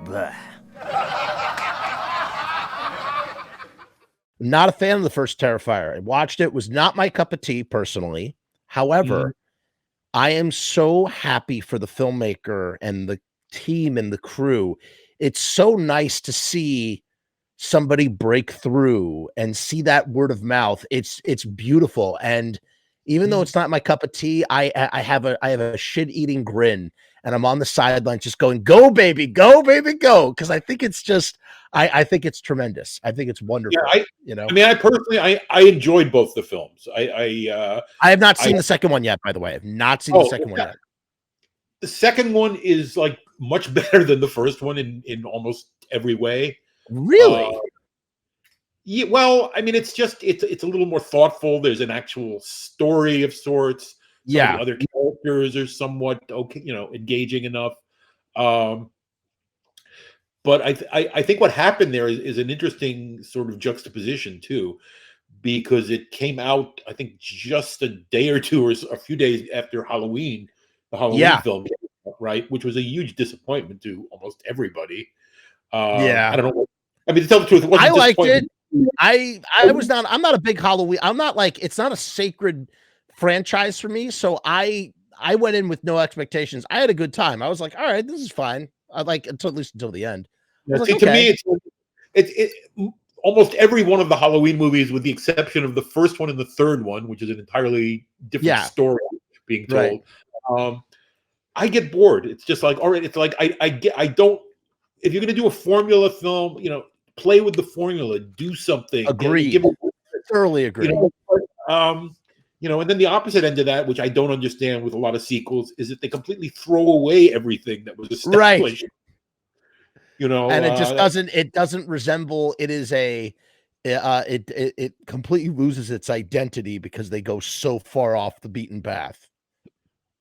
Blech. Not a fan of the first Terrifier. I watched it, was not my cup of tea personally. However, I am so happy for the filmmaker and the team and the crew. It's so nice to see somebody break through and see that word of mouth. It's beautiful. And even though it's not my cup of tea, I have a shit-eating grin, and I'm on the sideline just going, "Go, baby, go, baby, go!" Because I think it's just, I think it's tremendous. I think it's wonderful. Yeah, I mean, I personally, I enjoyed both the films. I have not seen the second one yet, by the way. I have not seen the second one yet. The second one is like much better than the first one in almost every way. Really? Yeah, well, I mean, it's a little more thoughtful. There's an actual story of sorts. Some of the other characters are somewhat okay, engaging enough. But I think what happened there is an interesting sort of juxtaposition too, because it came out, I think, just a day or two or a few days after Halloween, the Halloween film came out, right? Which was a huge disappointment to almost everybody. I don't know. I mean, to tell the truth, it wasn't I liked it. I'm not a big Halloween. I'm not like, it's not a sacred franchise for me. So I went in with no expectations. I had a good time. I was like, all right, this is fine. I like at least until the end. Yeah, to me, it's almost every one of the Halloween movies, with the exception of the first one and the third one, which is an entirely different story being told. Right. I get bored. It's just like, all right, it's like I don't. If you're going to do a formula film, play with the formula, do something. Agree. Thoroughly agree. And then the opposite end of that, which I don't understand with a lot of sequels, is that they completely throw away everything that was established. Right. And it just doesn't resemble. It is it completely loses its identity because they go so far off the beaten path.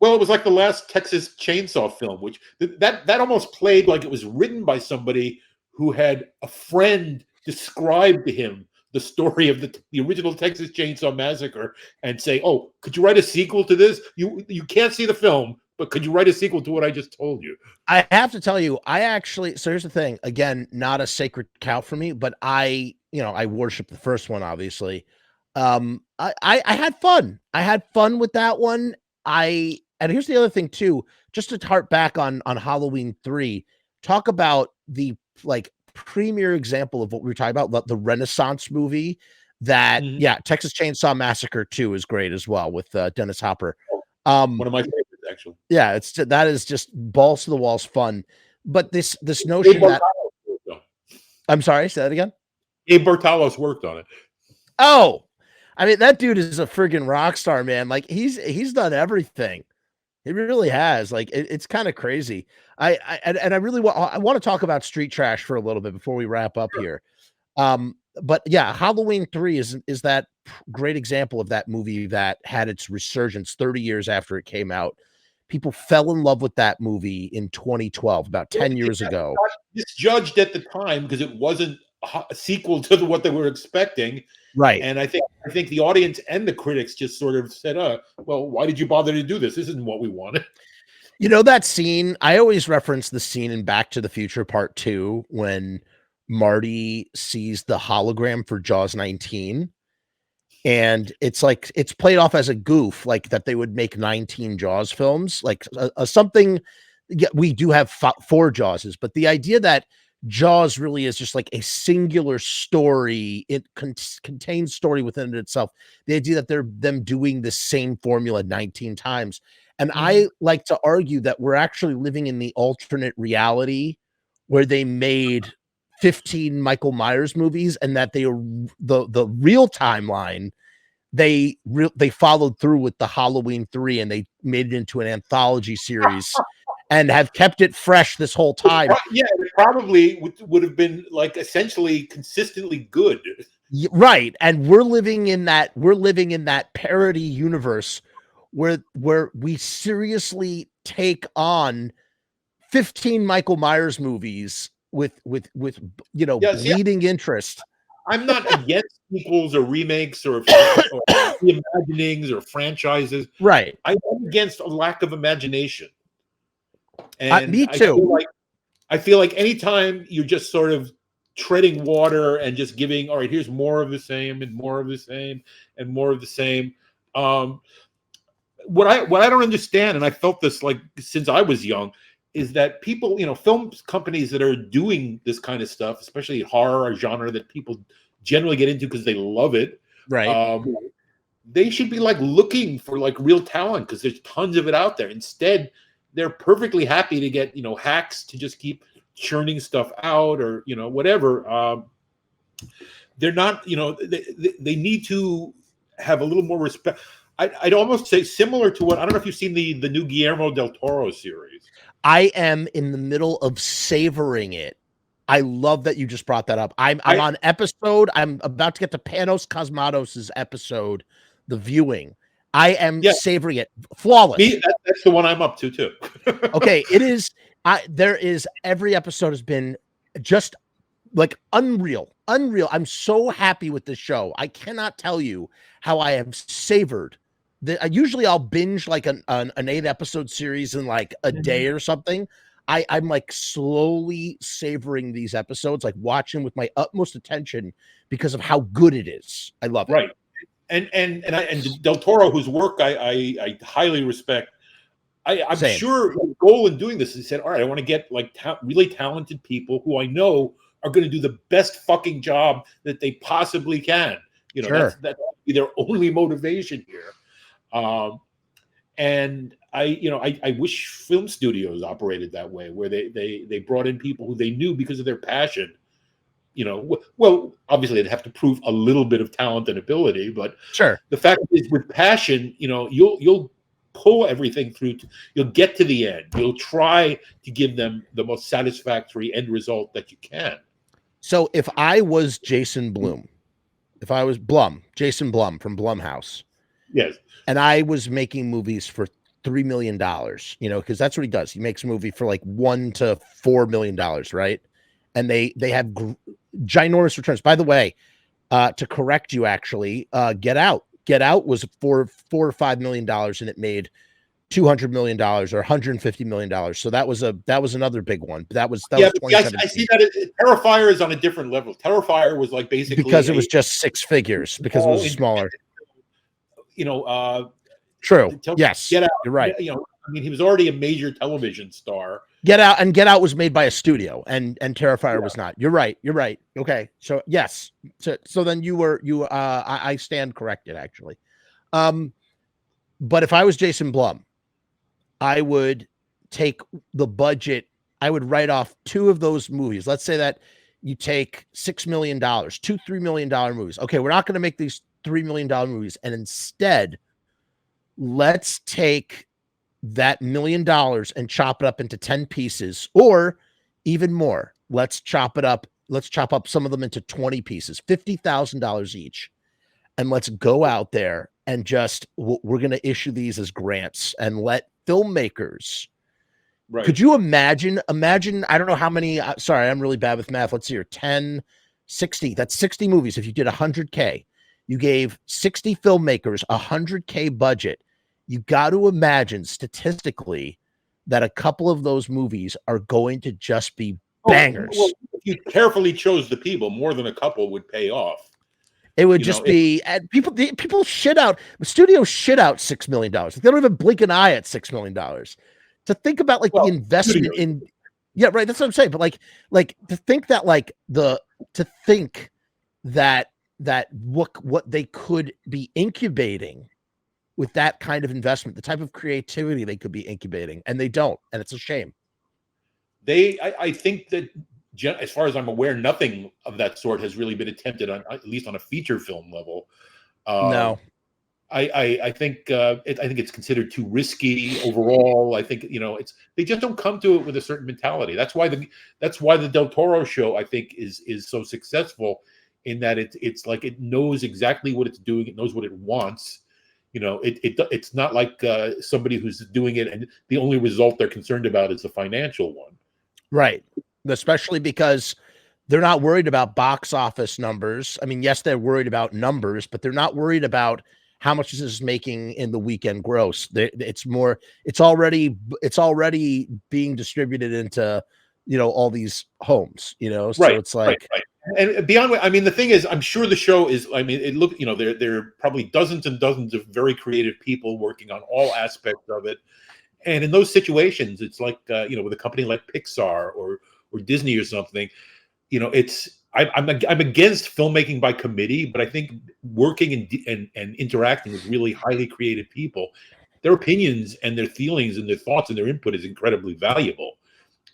Well, it was like the last Texas Chainsaw film, which that almost played like it was written by somebody who had a friend describe to him the story of the original Texas Chainsaw Massacre and say, "Oh, could you write a sequel to this? You can't see the film, but could you write a sequel to what I just told you?" I have to tell you, so here's the thing. Again, not a sacred cow for me, but I worship the first one, obviously. I had fun. I had fun with that one. And here's the other thing too, just to harp back on Halloween 3, talk about the premier example of what we were talking about, the Renaissance movie that, Texas Chainsaw Massacre 2 is great as well with Dennis Hopper. One of my favorites, actually. Yeah, that is just balls to the walls fun. But this notion that, I'm sorry, say that again. Abe Bartalos worked on it. Oh, I mean, that dude is a friggin' rock star, man. Like he's done everything. He really has. Like it's kind of crazy. I really want to talk about Street Trash for a little bit before we wrap up here. But yeah, Halloween 3 is that great example of that movie that had its resurgence 30 years after it came out. People fell in love with that movie in 2012, about 10 years ago. Misjudged at the time because it wasn't a sequel to what they were expecting. Right. And I think the audience and the critics just sort of said, well, why did you bother to do this? This isn't what we wanted. That scene, I always reference the scene in Back to the Future Part 2 when Marty sees the hologram for Jaws 19. And it's like, it's played off as a goof, like that they would make 19 Jaws films, like something. We do have 4 Jawses, but the idea that Jaws really is just like a singular story. It contains story within it itself. The idea that they're them doing the same formula 19 times. And I like to argue that we're actually living in the alternate reality where they made 15 Michael Myers movies, and that they are the real timeline. They followed through with the Halloween 3 and they made it into an anthology series. And have kept it fresh this whole time. Yeah, it probably would have been like essentially consistently good. Right. And we're living in that parody universe where we seriously take on 15 Michael Myers movies with bleeding interest. I'm not against sequels or remakes or reimaginings or franchises. Right. I'm against a lack of imagination. And me too. I feel like anytime you're just sort of treading water and just giving, all right, here's more of the same and more of the same and more of the same. What I don't understand, and I felt this like since I was young, is that people, film companies that are doing this kind of stuff, especially horror genre that people generally get into because they love it, right? They should be like looking for like real talent because there's tons of it out there. Instead, they're perfectly happy to get hacks to just keep churning stuff out or whatever. They're not, they need to have a little more respect. I'd almost say similar to what, I don't know if you've seen the new Guillermo del Toro series. I am in the middle of savoring it. I love that you just brought that up. I'm on episode. I'm about to get to Panos Cosmatos' episode, the viewing. I am savoring it. Flawless. That's the one I'm up to too. Okay, it is. Every episode has been just like unreal. I'm so happy with this show. I cannot tell you how I have savored. Usually I'll binge like an 8-episode series in like a day or something. I'm like slowly savoring these episodes, like watching with my utmost attention because of how good it is. I love it. Right. And Del Toro, whose work I highly respect. I'm Same. sure his goal in doing this is he said, all right, I want to get like really talented people who I know are going to do the best fucking job that they possibly can. Sure. That's their only motivation here. And I wish film studios operated that way, where they brought in people who they knew because of their passion. Well, obviously they'd have to prove a little bit of talent and ability, but sure. The fact is, with passion, you'll pull everything through. You'll get to the end. You'll try to give them the most satisfactory end result that you can. So if I was Jason Blum, if I was Jason Blum from Blumhouse, yes, and I was making movies for $3 million, because that's what he does. He makes a movie for like $1 to $4 million, right? And they have ginormous returns. By the way, to correct you, actually, Get Out was $4 or $5 million, and it made $200 million or $150 million. So that was another big one. That was 2017. I see that Terrifier is on a different level. Terrifier was like basically because it was just 6 figures because it was smaller. True. Yes, Get Out. You're right. He was already a major television star. Get Out was made by a studio, and Terrifier was not. You're right. Okay. So yes. So then I stand corrected, actually. But if I was Jason Blum, I would take the budget. I would write off 2 of those movies. Let's say that you take $6 million, 2 $3 million movies. Okay, we're not going to make these $3 million movies, and instead, let's take that $1 million and chop it up into 10 pieces, or even more. Let's chop up some of them into 20 pieces, $50,000 each, and let's go out there and we're going to issue these as grants and let filmmakers. Right. Could you imagine, I don't know how many, sorry, I'm really bad with math. Let's see here, 10, 60, that's 60 movies. If you did 100K, you gave 60 filmmakers $100K budget. You got to imagine statistically that a couple of those movies are going to just be bangers. Well, if you carefully chose the people, more than a couple would pay off. It would be people shit out. Studios shit out $6 million. They don't even blink an eye at $6 million. To think about the investment in, yeah, right. That's what I'm saying. But to think that what they could be incubating with that kind of investment, the type of creativity they could be incubating, and they don't, and it's a shame. I think that, as far as I'm aware, nothing of that sort has really been attempted on, at least on a feature film level. No, I think it's considered too risky overall. I think they just don't come to it with a certain mentality. That's why the Del Toro show, I think, is so successful, in that it's like it knows exactly what it's doing. It knows what it wants. It's not like somebody who's doing it and the only result they're concerned about is the financial one. Right. Especially because they're not worried about box office numbers. I mean, yes, they're worried about numbers, but they're not worried about how much this is making in the weekend gross. It's already being distributed into all these homes, so it's like, right. And beyond, I mean, the thing is, I'm sure the show is, I mean, it look, there are probably dozens and dozens of very creative people working on all aspects of it. And in those situations, it's like, with a company like Pixar or Disney or something, I'm against filmmaking by committee, but I think working and interacting with really highly creative people, their opinions and their feelings and their thoughts and their input is incredibly valuable.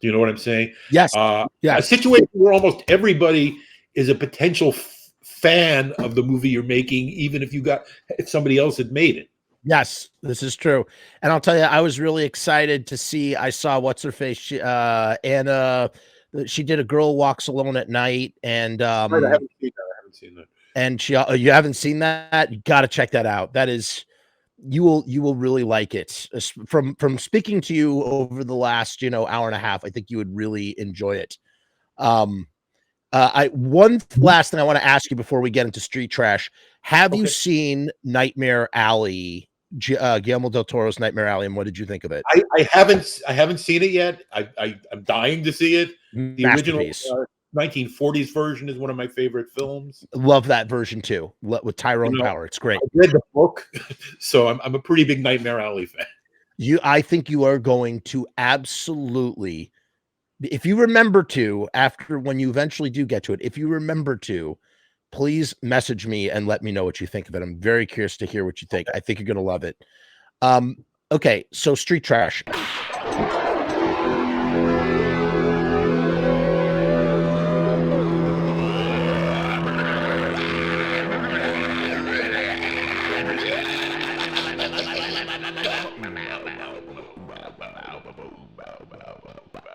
Do you know what I'm saying? Yes. A situation where almost everybody is a potential fan of the movie you're making, even if somebody else had made it. Yes, this is true. And I'll tell you, I was really excited to see, I saw what's her face, Anna, she did A Girl Walks Alone at Night, and I haven't seen that. And you haven't seen that? You got to check that out. That is, you will really like it. From speaking to you over the last hour and a half, I think you would really enjoy it. One last thing I want to ask you before we get into Street Trash: have you seen Nightmare Alley, Guillermo del Toro's Nightmare Alley, and what did you think of it? I haven't seen it yet. I'm dying to see it. The original 1940s version is one of my favorite films. Love that version too, with Tyrone Power. It's great. I read the book, so I'm a pretty big Nightmare Alley fan. I think you are going to absolutely, if you remember to, after when you eventually do get to it, if you remember to, please message me and let me know what you think of it. I'm very curious to hear what you think. I think you're going to love it. Okay, so Street Trash.